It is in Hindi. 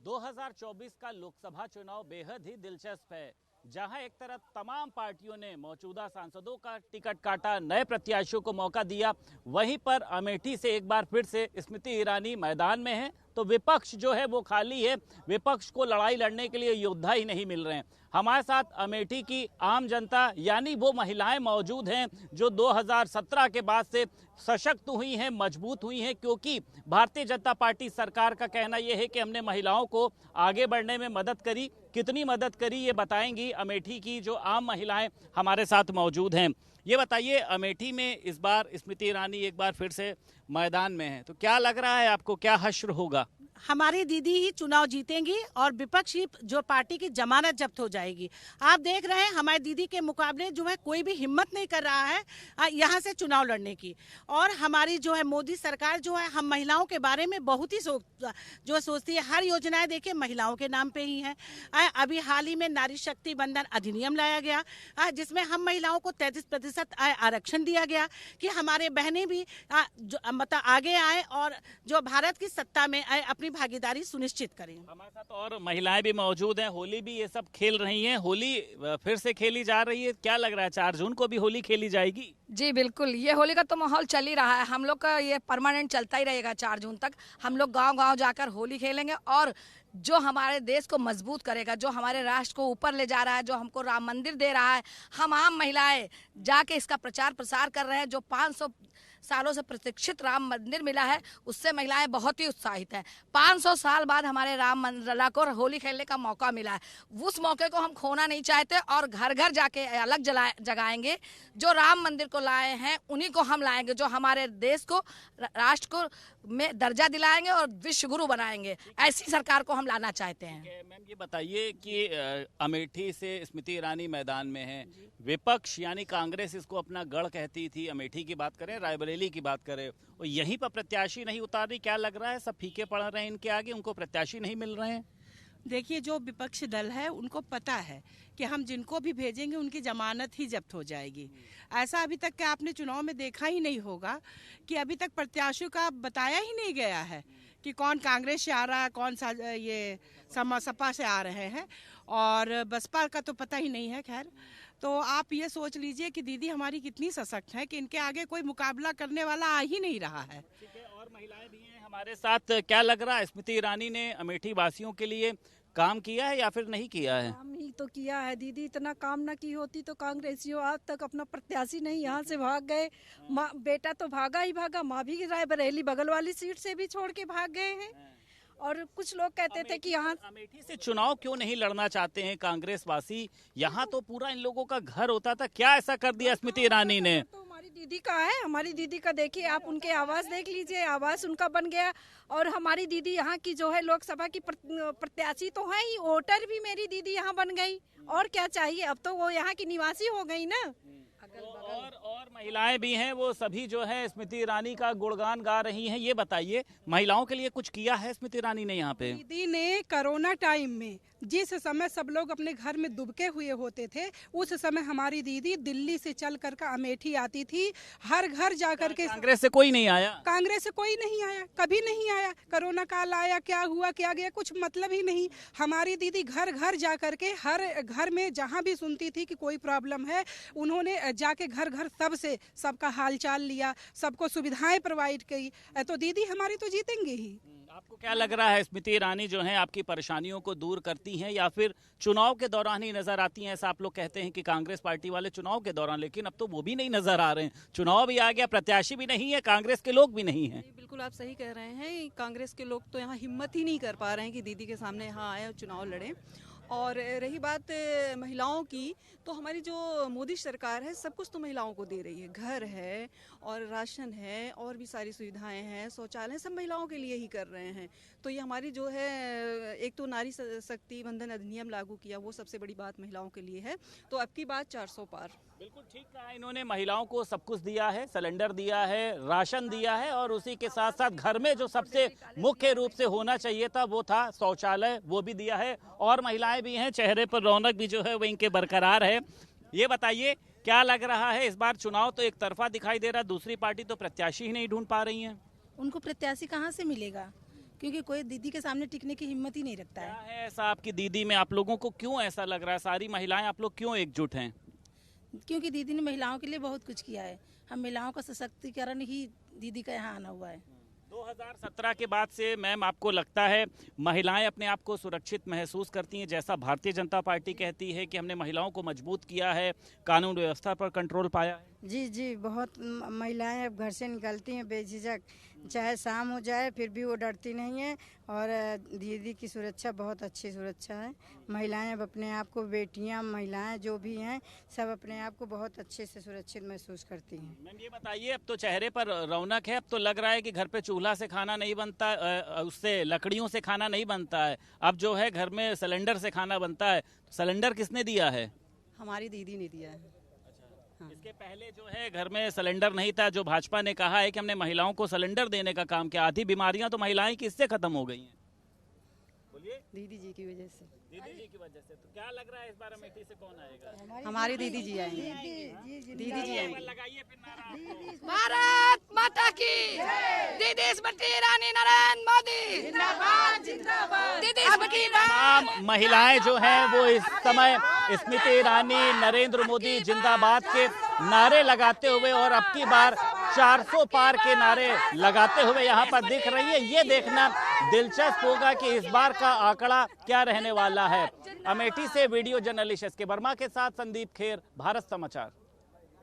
2024 का लोकसभा चुनाव बेहद ही दिलचस्प है, जहां एक तरफ तमाम पार्टियों ने मौजूदा सांसदों का टिकट काटा, नए प्रत्याशियों को मौका दिया, वहीं पर अमेठी से एक बार फिर से स्मृति ईरानी मैदान में है तो विपक्ष जो है वो खाली है। विपक्ष को लड़ाई लड़ने के लिए योद्धा ही नहीं मिल रहे हैं। हमारे साथ अमेठी की आम जनता यानी वो महिलाएं मौजूद हैं जो 2017 के बाद से सशक्त हुई हैं, मजबूत हुई हैं, क्योंकि भारतीय जनता पार्टी सरकार का कहना यह है कि हमने महिलाओं को आगे बढ़ने में मदद करी। कितनी मदद करी ये बताएंगी अमेठी की जो आम महिलाएं हमारे साथ मौजूद हैं। ये बताइए, अमेठी में इस बार स्मृति ईरानी एक बार फिर से मैदान में है तो क्या लग रहा है आपको, क्या हश्र होगा? हमारी दीदी ही चुनाव जीतेंगी और विपक्ष ही जो पार्टी की जमानत जब्त हो जाएगी। आप देख रहे हैं हमारी दीदी के मुकाबले जो है कोई भी हिम्मत नहीं कर रहा है यहाँ से चुनाव लड़ने की। और हमारी जो है मोदी सरकार जो है हम महिलाओं के बारे में बहुत ही सोचती है। हर योजनाएं देखिए महिलाओं के नाम पे ही है। अभी हाल ही में नारी शक्ति बंधन अधिनियम लाया गया जिसमें हम महिलाओं को 33% आरक्षण दिया गया कि हमारे बहनें भी मतलब आगे आए और जो भारत की सत्ता में आए अपनी भागीदारी सुनिश्चित करें। हमारे साथ और महिलाएं भी मौजूद हैं। होली भी ये सब खेल रही हैं, होली फिर से खेली जा रही है। क्या लग रहा है 4 जून को भी होली खेली जाएगी? जी बिल्कुल, ये होली का तो माहौल चल ही रहा है। हम लोग का ये परमानेंट चलता ही रहेगा। 4 जून तक हम लोग गांव-गांव जाकर होली खेलेंगे और जो हमारे देश को मजबूत करेगा, जो हमारे राष्ट्र को ऊपर ले जा रहा है, जो हमको राम मंदिर दे रहा है, हम आम महिलाएं जाके इसका प्रचार प्रसार कर रहे हैं। जो 500 सालों से प्रतीक्षित राम मंदिर मिला है उससे महिलाएं बहुत ही उत्साहित हैं। 500 साल बाद हमारे राम मंदिर को होली खेलने का मौका मिला है। उस मौके को हम खोना नहीं चाहते और घर घर जाके अलग जगाएंगे। जो राम मंदिर को लाए हैं उन्हीं को हम लाएंगे, जो हमारे देश को, राष्ट्र को में दर्जा दिलाएंगे और विश्व गुरु बनाएंगे। ऐसी सरकार को हम लाना चाहते हैं। मैम ये बताइए कि अमेठी से स्मृति ईरानी मैदान में है, विपक्ष यानी कांग्रेस इसको अपना गढ़ कहती थी। अमेठी की बात करें, रायबरेली की बात करें, और यहीं पर प्रत्याशी नहीं उतार रही। क्या लग रहा है सब फीके पड़ रहे हैं इनके आगे, उनको प्रत्याशी नहीं मिल रहे हैं? देखिए, जो विपक्ष दल है उनको पता है कि हम जिनको भी भेजेंगे उनकी जमानत ही जब्त हो जाएगी। ऐसा अभी तक के आपने चुनाव में देखा ही नहीं होगा कि अभी तक प्रत्याशियों का बताया ही नहीं गया है कि कौन कांग्रेस से आ रहा है, कौन सा ये सपा से आ रहे हैं, और बसपा का तो पता ही नहीं है। खैर, तो आप ये सोच लीजिए कि दीदी हमारी कितनी सशक्त है कि इनके आगे कोई मुकाबला करने वाला आ ही नहीं रहा है। ठीक है, और महिलाएं भी हैं हमारे साथ। क्या लग रहा है स्मृति ईरानी ने अमेठी वासियों के लिए काम किया है या फिर नहीं किया है? काम ही तो किया है दीदी। इतना काम ना की होती तो कांग्रेसियों आज तक अपना प्रत्याशी नहीं यहाँ से भाग गए। माँ बेटा तो भागा ही भागा, माँ भी रायबरेली बगल वाली सीट से भी छोड़ के भाग गए हैं। और कुछ लोग कहते थे कि यहाँ अमेठी से चुनाव क्यों नहीं लड़ना चाहते हैं कांग्रेस वासी? यहाँ तो पूरा इन लोगों का घर होता था। क्या ऐसा कर दिया स्मृति ईरानी ने? तो हमारी दीदी का है, हमारी दीदी का देखिए आप, उनके आवास देख लीजिए, आवास उनका बन गया। और हमारी दीदी यहाँ की जो है लोकसभा की प्रत्याशी तो है ही, वोटर भी मेरी दीदी यहाँ बन गई। और क्या चाहिए, अब तो वो यहाँ की निवासी हो गई ना। और महिलाएं भी हैं, वो सभी जो है स्मृति ईरानी का गुणगान गा रही हैं। ये बताइए, महिलाओं के लिए कुछ किया है स्मृति ईरानी ने यहाँ पे? दीदी ने कोरोना टाइम में जिस समय सब लोग अपने घर में दुबके हुए होते थे, उस समय हमारी दीदी दिल्ली से चल कर अमेठी आती थी, हर घर जाकर के। कांग्रेस से कोई नहीं आया? कांग्रेस से कोई नहीं आया, कभी नहीं आया। कोरोना काल आया, क्या हुआ क्या गया, कुछ मतलब ही नहीं। हमारी दीदी घर घर जा करके हर घर में जहाँ भी सुनती थी कि कोई प्रॉब्लम है, उन्होंने जाके घर घर सबसे सबका हालचाल लिया, सबको सुविधाएं प्रोवाइड की। तो दीदी हमारी तो जीतेंगे ही। आपको क्या लग रहा है स्मृति ईरानी जो है आपकी परेशानियों को दूर करती हैं या फिर चुनाव के दौरान ही नजर आती हैं? ऐसा आप लोग कहते हैं कि कांग्रेस पार्टी वाले चुनाव के दौरान, लेकिन अब तो वो भी नहीं नजर आ रहे हैं। चुनाव भी आ गया, प्रत्याशी भी नहीं है, कांग्रेस के लोग भी नहीं हैं। बिल्कुल आप सही कह रहे हैं। कांग्रेस के लोग तो यहाँ हिम्मत ही नहीं कर पा रहे हैं कि दीदी के सामने यहाँ आए और चुनाव लड़ें। और रही बात महिलाओं की, तो हमारी जो मोदी सरकार है सब कुछ तो महिलाओं को दे रही है। घर है और राशन है और भी सारी सुविधाएं हैं, शौचालय, सब महिलाओं के लिए ही कर रहे हैं। तो ये हमारी जो है, एक तो नारी शक्ति बंधन अधिनियम लागू किया, वो सबसे बड़ी बात महिलाओं के लिए है। तो अब की बात 400 पार। बिल्कुल ठीक कहा इन्होंने, महिलाओं को सब कुछ दिया है, सिलेंडर दिया है, राशन दिया है, और उसी के साथ साथ घर में जो सबसे मुख्य रूप से होना चाहिए था वो था शौचालय, वो भी दिया है। और महिलाएं भी हैं, चेहरे पर रौनक भी जो है वो इनके बरकरार है। ये बताइए, क्या लग रहा है इस बार चुनाव तो एक तरफा दिखाई दे रहा है, दूसरी पार्टी तो प्रत्याशी ही नहीं ढूंढ पा रही है? उनको प्रत्याशी कहाँ से मिलेगा? क्योंकि कोई दीदी के सामने टिकने की हिम्मत ही नहीं रखता क्या है। है ऐसा आपकी दीदी में, आप लोगों को क्यों ऐसा लग रहा है, सारी महिलाएं आप लोग क्यों एकजुट हैं? क्योंकि दीदी ने महिलाओं के लिए बहुत कुछ किया है। हम महिलाओं का सशक्तिकरण ही दीदी का यहाँ आना हुआ है। 2017 के बाद से मैम आपको लगता है महिलाएं अपने आप को सुरक्षित महसूस करती हैं, जैसा भारतीय जनता पार्टी कहती है कि हमने महिलाओं को मजबूत किया है, कानून व्यवस्था पर कंट्रोल पाया है? जी जी, बहुत महिलाएं अब घर से निकलती हैं बेझिझक, चाहे शाम हो जाए फिर भी वो डरती नहीं है। और दीदी की सुरक्षा बहुत अच्छी सुरक्षा है। महिलाएं अब अपने आप को, बेटियां महिलाएं जो भी हैं, सब अपने आप को बहुत अच्छे से सुरक्षित महसूस करती हैं। मैम ये बताइए, अब तो चेहरे पर रौनक है, अब तो लग रहा है कि घर पे चूल्हा से खाना नहीं बनता, उससे लकड़ियों से खाना नहीं बनता है, अब जो है घर में सिलेंडर से खाना बनता है। तो सिलेंडर किसने दिया है? हमारी दीदी ने दिया है। इसके पहले जो है घर में सिलेंडर नहीं था, जो भाजपा ने कहा है कि हमने महिलाओं को सिलेंडर देने का काम किया, आधी बीमारियां तो महिलाएं किससे खत्म हो गई हैं? बोलिए। दीदी जी की वजह से। दीदी जी की वजह से। तो क्या लग रहा है इस बार अमेठी से कौन आएगा? हमारी दीदी जी आएंगे। दीदी जी आएंगे। लगाइए फिर नारा आपको। भारत माता की दीदी स्मृति ईरानी नरेंद्र मोदी जिंदाबाद जिंदाबाद। दीदी स्मृति तमाम महिलाएं जो हैं वो इस समय स्मृति ईरानी, नरेंद्र मोदी जिंदाबाद के नारे लगाते हुए और अब की बार 400 पार के नारे लगाते हुए यहाँ पर दिख रही है। ये देखना दिलचस्प होगा कि इस बार का आंकड़ा क्या रहने वाला है। अमेठी से वीडियो जर्नलिस्ट एस के वर्मा के साथ संदीप खेर, भारत समाचार।